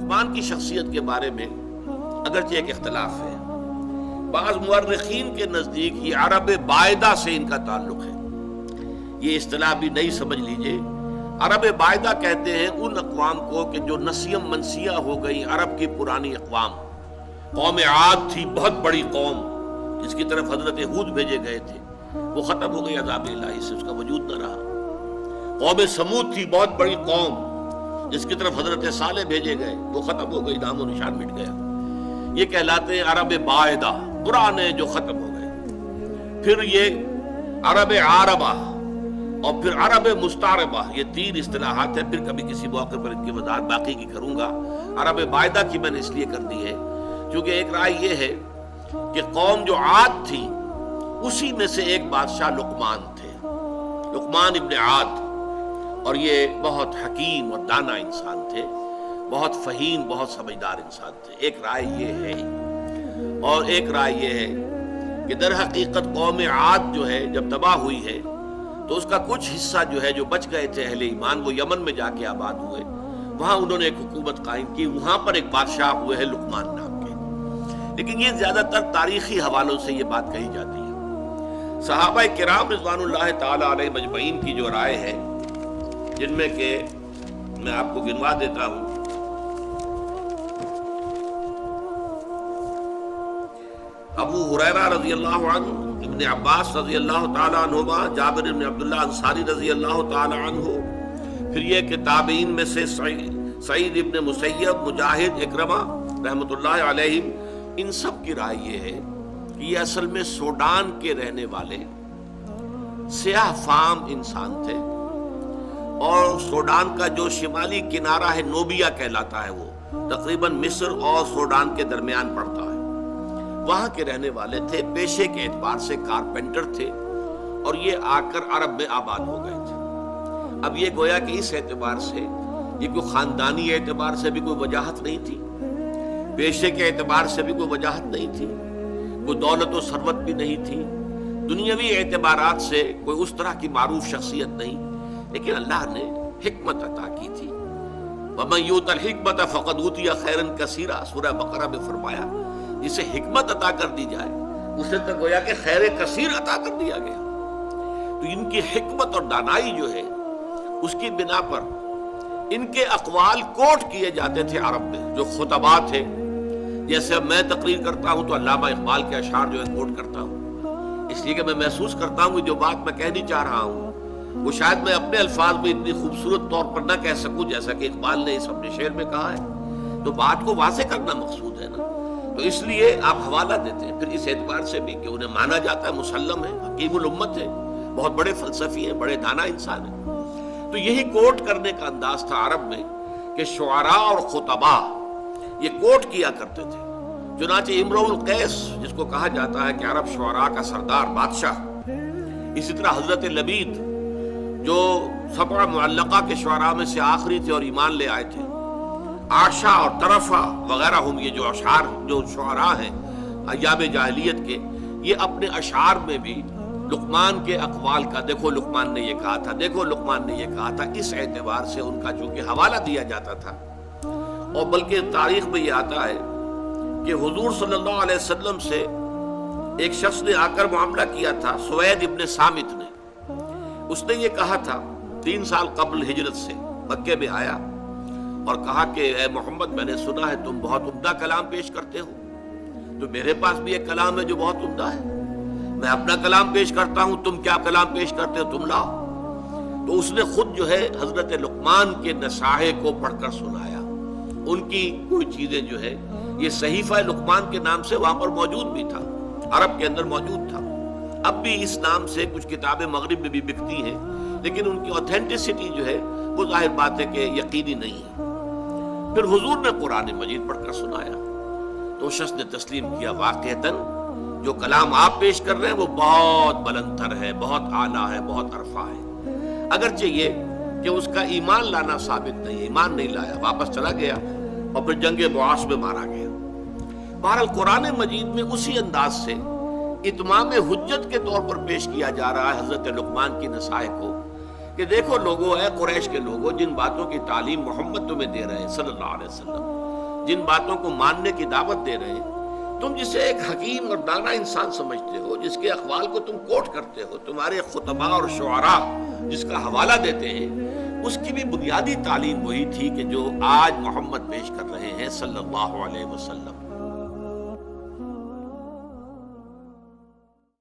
لقمان کی شخصیت کے بارے میں اگرچہ ایک اختلاف ہے، بعض مورخین کے نزدیک یہ عرب بائدہ سے ان کا تعلق ہے۔ یہ اصطلاح بھی نہیں سمجھ لیجئے، عرب بائدہ کہتے ہیں ان اقوام کو کہ جو نسیم منسیہ ہو گئی، عرب کی پرانی اقوام۔ قوم عاد تھی بہت بڑی قوم جس کی طرف حضرت ہود بھیجے گئے تھے، وہ ختم ہو گئی عذاب الہی سے، اس کا وجود نہ رہا۔ قوم سمود تھی بہت بڑی قوم جس کی طرف حضرت صالح بھیجے گئے، وہ ختم ہو گئی، نام و نشان مٹ گیا۔ یہ کہلاتے ہیں عرب بائدہ، پرانے جو ختم ہو گئے۔ پھر یہ عرب عاربہ اور پھر عرب مستعربہ، یہ تین اصطلاحات ہیں، پھر کبھی کسی موقع پر ان کی وضاحت باقی کی کروں گا۔ عرب بائدہ کی میں نے اس لیے کر دی ہے کیونکہ ایک رائے یہ ہے کہ قوم جو عاد تھی اسی میں سے ایک بادشاہ لقمان تھے، لقمان ابن عاد، اور یہ بہت حکیم اور دانا انسان تھے، بہت فہیم، بہت سمجھدار انسان تھے۔ ایک رائے یہ ہے، اور ایک رائے یہ ہے کہ در حقیقت قوم عاد جو ہے جب تباہ ہوئی ہے تو اس کا کچھ حصہ جو ہے جو بچ گئے تھے اہل ایمان، وہ یمن میں جا کے آباد ہوئے، وہاں انہوں نے ایک حکومت قائم کی، وہاں پر ایک بادشاہ ہوئے ہیں لقمان نام کے۔ لیکن یہ زیادہ تر تاریخی حوالوں سے یہ بات کہی جاتی ہے۔ صحابہ کرام رضوان اللہ تعالی علیہ مجمعین کی جو رائے ہے، جن میں کہ میں آپ کو گنوا دیتا ہوں، ابو ہریرہ رضی اللہ عنہ، ابن عباس رضی اللہ تعالی عنہما، جابر بن عبداللہ انصاری رضی اللہ تعالی عنہ، پھر یہ کہ تابعین میں سے سعید ابن مسیب، مجاہد، اکرمہ رحمۃ اللہ علیہم، ان سب کی رائے یہ ہے کہ یہ اصل میں سوڈان کے رہنے والے سیاہ فام انسان تھے، اور سوڈان کا جو شمالی کنارہ ہے نوبیا کہلاتا ہے، وہ تقریباً مصر اور سوڈان کے درمیان پڑتا ہے، وہاں کے رہنے والے تھے، پیشے کے اعتبار سے کارپینٹر تھے، اور یہ آ کر عرب میں آباد ہو گئے تھے۔ اب یہ گویا کہ اس اعتبار سے یہ کوئی خاندانی اعتبار سے بھی کوئی وجاہت نہیں تھی، پیشے کے اعتبار سے بھی کوئی وجاہت نہیں تھی، کوئی دولت و ثروت بھی نہیں تھی، دنیاوی اعتبارات سے کوئی اس طرح کی معروف شخصیت نہیں، لیکن اللہ نے حکمت عطا کی تھی۔ وَمَن یُؤْتَ الْحِکْمَةَ فَقَدْ أُوتِیَ خَیْرًا کَثِیرًا، سورہ بقرہ میں فرمایا جسے حکمت عطا کر دی جائے اسے تو گویا کہ خیر کثیر عطا کر دیا گیا۔ تو ان کی حکمت اور دانائی جو ہے اس کی بنا پر ان کے اقوال کوٹ کیے جاتے تھے عرب میں، جو خطباء تھے۔ جیسے اب میں تقریر کرتا ہوں تو علامہ اقبال کے اشعار جو ہے کوٹ کرتا ہوں، اس لیے کہ میں محسوس کرتا ہوں کہ جو بات میں کہنی چاہ رہا ہوں وہ شاید میں اپنے الفاظ میں اتنی خوبصورت طور پر نہ کہہ سکوں جیسا کہ اقبال نے اس اپنے شعر میں کہا ہے، تو بات کو واضح کرنا مقصود ہے نا، تو اس لیے آپ حوالہ دیتے ہیں پھر اس اعتبار سے بھی کہ انہیں مانا جاتا ہے، مسلم ہے، حکیم الامت ہے، بہت بڑے فلسفی ہیں، بڑے دانا انسان ہیں۔ تو یہی کوٹ کرنے کا انداز تھا عرب میں کہ شعراء اور خطباء یہ کوٹ کیا کرتے تھے۔ چنانچہ امرؤ القیس جس کو کہا جاتا ہے کہ عرب شعراء کا سردار، بادشاہ، اسی طرح حضرت لبید جو سبع معلقہ کے شعراء میں سے آخری تھے اور ایمان لے آئے تھے، عاشا اور طرفہ وغیرہ ہم، یہ جو اشعار جو شعراء ہیں ایام جاہلیت کے، یہ اپنے اشعار میں بھی لقمان کے اقوال کا، دیکھو لقمان نے یہ کہا تھا، دیکھو لقمان نے یہ کہا تھا، اس اعتبار سے ان کا چونکہ حوالہ دیا جاتا تھا۔ اور بلکہ تاریخ میں یہ آتا ہے کہ حضور صلی اللہ علیہ وسلم سے ایک شخص نے آ کر معاملہ کیا تھا، سوید ابن سامت نے، اس نے یہ کہا تھا 3 سال قبل ہجرت سے مکے میں آیا اور کہا کہ اے محمد، میں نے سنا ہے تم بہت عمدہ کلام پیش کرتے ہو، تو میرے پاس بھی ایک کلام ہے جو بہت عمدہ ہے، میں اپنا کلام پیش کرتا ہوں، تم کیا کلام پیش کرتے ہو، تم لاؤ۔ تو اس نے خود جو ہے حضرت لقمان کے نصائح کو پڑھ کر سنایا، ان کی کوئی چیزیں جو ہے، یہ صحیفہ لقمان کے نام سے وہاں پر موجود بھی تھا، عرب کے اندر موجود تھا، اب بھی اس نام سے کچھ کتابیں مغرب میں بھی بکتی ہیں، لیکن ان کی اوتھینٹسٹی جو ہے وہ ظاہر بات ہے کہ یقینی نہیں ہے۔ پھر حضور نے قرآن مجید پڑھ کر سنایا تو شخص نے تسلیم کیا، واقعتاً جو کلام آپ پیش کر رہے ہیں وہ بہت بلند تر ہے، بہت اعلیٰ ہے، بہت عرفہ ہے، اگرچہ یہ کہ اس کا ایمان لانا ثابت نہیں، ایمان نہیں لایا، واپس چلا گیا اور پھر جنگ بعاث میں مارا گیا۔ بہرحال قرآن مجید میں اسی انداز سے اتمام حجت کے طور پر پیش کیا جا رہا ہے حضرت لقمان کی نصائح کو کہ دیکھو لوگو، اے قریش کے لوگو، جن باتوں کی تعلیم محمد تمہیں دے رہے ہیں صلی اللہ علیہ وسلم، جن باتوں کو ماننے کی دعوت دے رہے ہیں، تم جسے ایک حکیم اور دانا انسان سمجھتے ہو، جس کے اقوال کو تم کوٹ کرتے ہو، تمہارے خطباء اور شعراء جس کا حوالہ دیتے ہیں، اس کی بھی بنیادی تعلیم وہی تھی کہ جو آج محمد پیش کر رہے ہیں صلی اللہ علیہ وسلم۔